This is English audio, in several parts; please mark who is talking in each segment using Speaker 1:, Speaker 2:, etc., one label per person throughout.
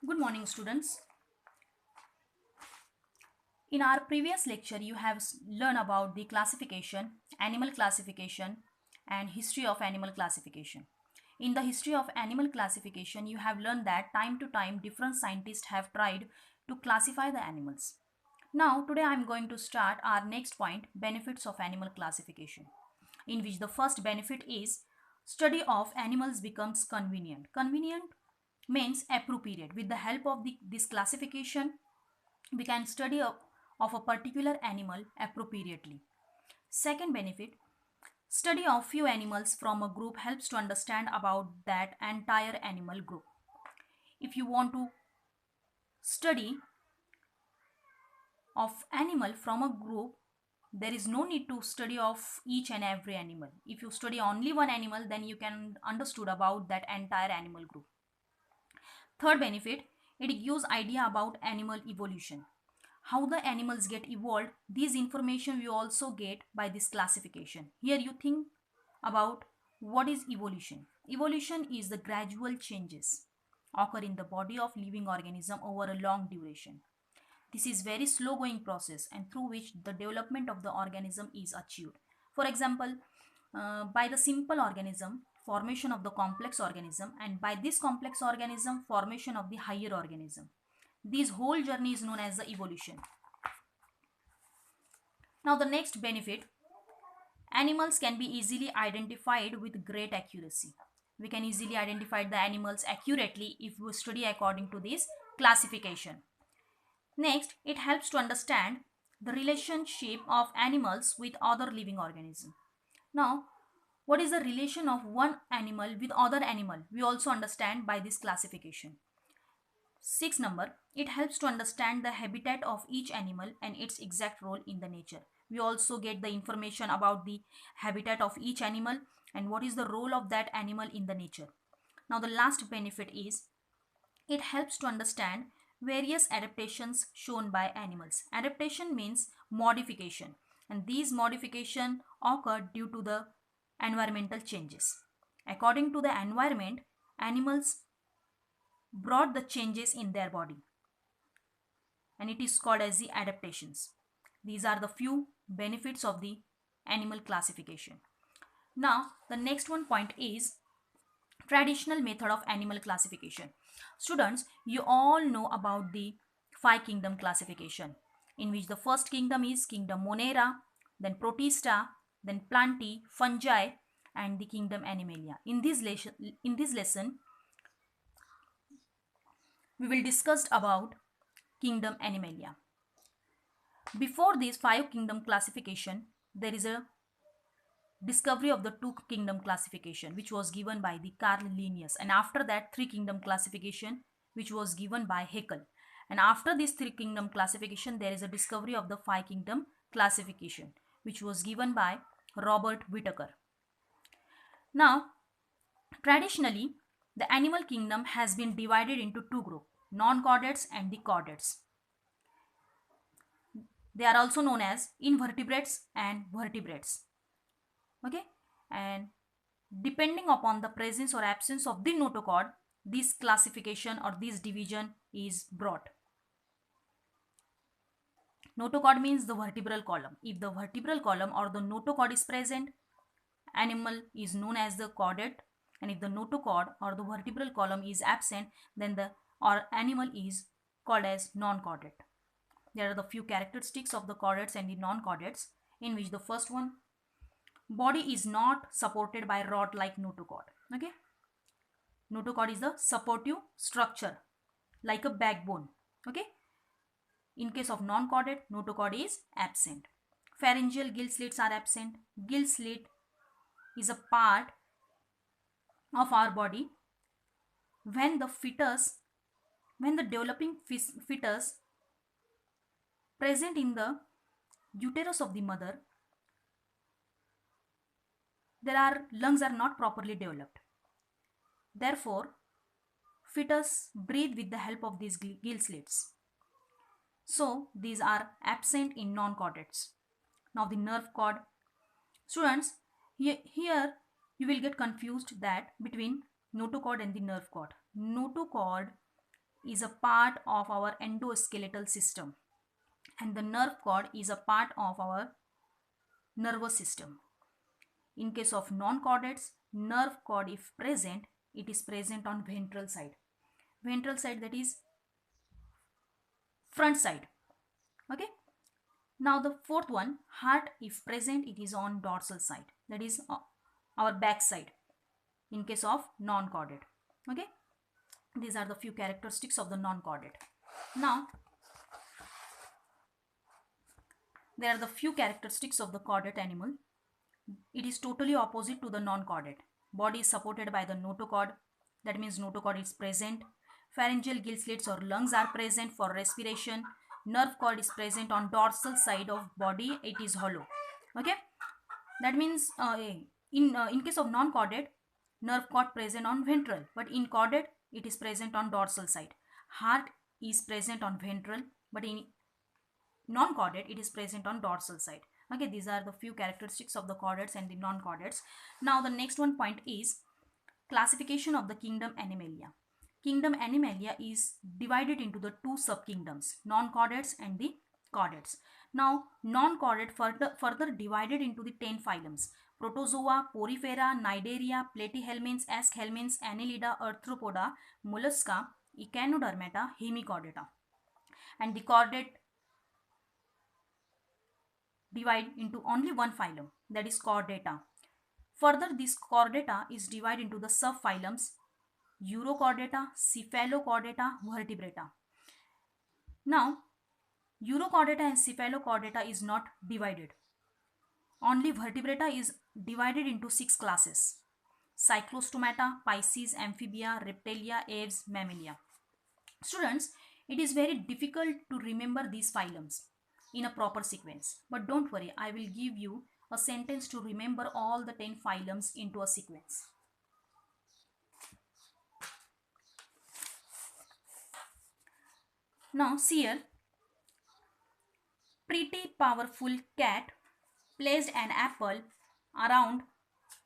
Speaker 1: Good morning, students. In our previous lecture, you have learned about the classification, animal classification, and history of animal classification. In the history of animal classification, you have learned that time to time different scientists have tried to classify the animals. Now, today I am going to start our next point, benefits of animal classification, in which the first benefit is study of animals becomes convenient. Convenient means appropriate. With the help of this classification, we can study of a particular animal appropriately. Second benefit, study of few animals from a group helps to understand about that entire animal group. If you want to study of animal from a group, there is no need to study of each and every animal. If you study only one animal, then you can understood about that entire animal group. Third benefit, it gives idea about animal evolution. How the animals get evolved, these information we also get by this classification. Here you think about what is evolution. Evolution is the gradual changes occur in the body of living organism over a long duration. This is very slow going process and through which the development of the organism is achieved. For example, by the simple organism, formation of the complex organism, and by this complex organism, formation of the higher organism. This whole journey is known as the evolution. Now the next benefit, animals can be easily identified with great accuracy. We can easily identify the animals accurately if we study according to this classification. Next, it helps to understand the relationship of animals with other living organisms. Now, what is the relation of one animal with other animal? We also understand by this classification. 6 number, it helps to understand the habitat of each animal and its exact role in the nature. We also get the information about the habitat of each animal and what is the role of that animal in the nature. Now the last benefit is it helps to understand various adaptations shown by animals. Adaptation means modification, and these modification occur due to the environmental changes. According to the environment, animals brought the changes in their body, and it is called as the adaptations. These are the few benefits of the animal classification. Now the next one point is traditional method of animal classification. Students, you all know about the five kingdom classification, in which the first kingdom is kingdom Monera, then Protista, then Plantae, Fungi, and the kingdom Animalia. In this lesson, we will discuss about kingdom Animalia. Before this five kingdom classification, there is a discovery of the two kingdom classification which was given by the Carl Linnaeus, and after that three kingdom classification which was given by Haeckel, and after this three kingdom classification there is a discovery of the five kingdom classification which was given by Robert Whittaker. Now traditionally the animal kingdom has been divided into two groups, non-chordates and the chordates. They are also known as invertebrates and vertebrates. Okay, and depending upon the presence or absence of the notochord, this classification or this division is brought. Notochord means the vertebral column. If the vertebral column or the notochord is present, animal is known as the chordate, and if the notochord or the vertebral column is absent, then the or animal is called as non-chordate. There are the few characteristics of the chordates and the non-chordates, in which the first one, body is not supported by rod like notochord. Okay, notochord is the supportive structure like a backbone. Okay, in case of non-chordate, notochord is absent. Pharyngeal gill slits are absent. Gill slit is a part of our body when the developing fetus present in the uterus of the mother, lungs are not properly developed. Therefore, fetus breathe with the help of these gill slits. So these are absent in non-chordates. Now the nerve cord. Students, here you will get confused that between notochord and the nerve cord. Notochord is a part of our endoskeletal system, and the nerve cord is a part of our nervous system. In case of non-chordates, nerve cord if present, it is present on ventral side. Ventral side, that is front side. Okay. Now the fourth one, heart if present, it is on dorsal side, that is our back side in case of non-chordate. Okay. These are the few characteristics of the non-chordate. Now there are the few characteristics of the chordate animal. It is totally opposite to the non-chordate. Body is supported by the notochord, that means notochord is present. Pharyngeal gill slits or lungs are present for respiration. Nerve cord is present on dorsal side of body, it is hollow. Okay, that means in case of non-chordate, nerve cord present on ventral, but in chordate it is present on dorsal side. Heart is present on ventral, but in non-chordate it is present on dorsal side. Okay, these are the few characteristics of the chordates and the non-chordates. Now the next one point is classification of the kingdom Animalia. Kingdom Animalia is divided into the two subkingdoms, non-chordates and the chordates. Now non-chordate further divided into the 10 phylums: Protozoa, Porifera, Cnidaria, Platyhelminths, Aschelminths, Annelida, Arthropoda, Mollusca, Echinodermata, Hemichordata. And the chordate divide into only one phylum, that is Chordata. Further, this Chordata is divided into the subphylums Urochordata, Cephalochordata, Vertebrata. Now, Urochordata and Cephalochordata is not divided. Only Vertebrata is divided into 6 classes: Cyclostomata, Pisces, Amphibia, Reptilia, Aves, Mammalia. Students, it is very difficult to remember these phylums in a proper sequence. But don't worry, I will give you a sentence to remember all the 10 phylums into a sequence. Now see here, pretty powerful cat placed an apple around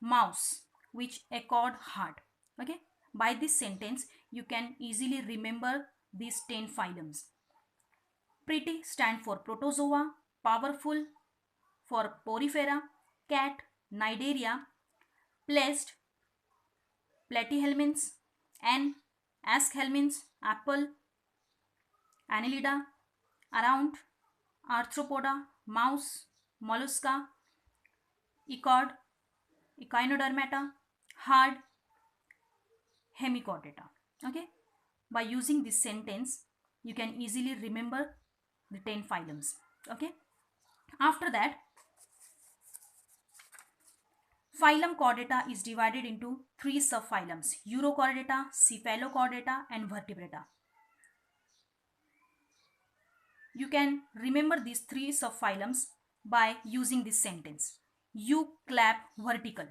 Speaker 1: mouse which accord hard. Okay, by this sentence you can easily remember these 10 phylums. Pretty stand for protozoa, powerful for porifera, cat, Cnidaria, placed, platyhelminths, and aschelminths, apple, Annelida, around, arthropoda, mouse, mollusca, echord, echinodermata, hard, hemichordata. Okay, by using this sentence you can easily remember the 10 phylums. Okay, after that, phylum Chordata is divided into 3 subphylums: Urochordata, Cephalochordata, and Vertebrata. You can remember these 3 subphylums by using this sentence: U clap vertical.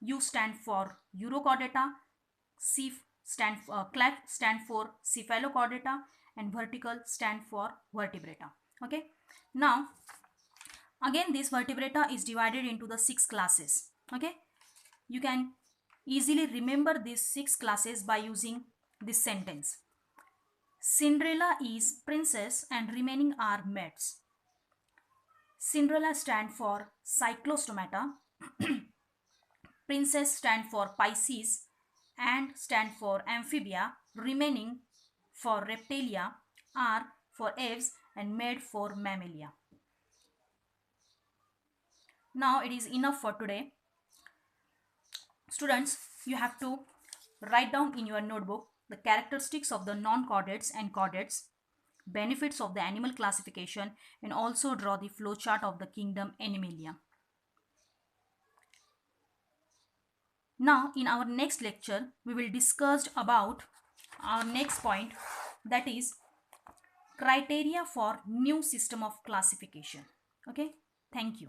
Speaker 1: U stand for Urochordata, clap stand for Cephalochordata, and vertical stand for Vertebrata. Okay. Now again this Vertebrata is divided into the 6 classes. Okay. You can easily remember these 6 classes by using this sentence: Cinderella is princess and remaining are maids. Cinderella stand for Cyclostomata, princess stand for Pisces and stand for Amphibia, remaining for Reptilia, are for Aves, and maid for Mammalia. Now it is enough for today. Students, you have to write down in your notebook the characteristics of the non-chordates and chordates, benefits of the animal classification, and also draw the flowchart of the kingdom Animalia. Now in our next lecture we will discuss about our next point, that is criteria for new system of classification. Okay, thank you.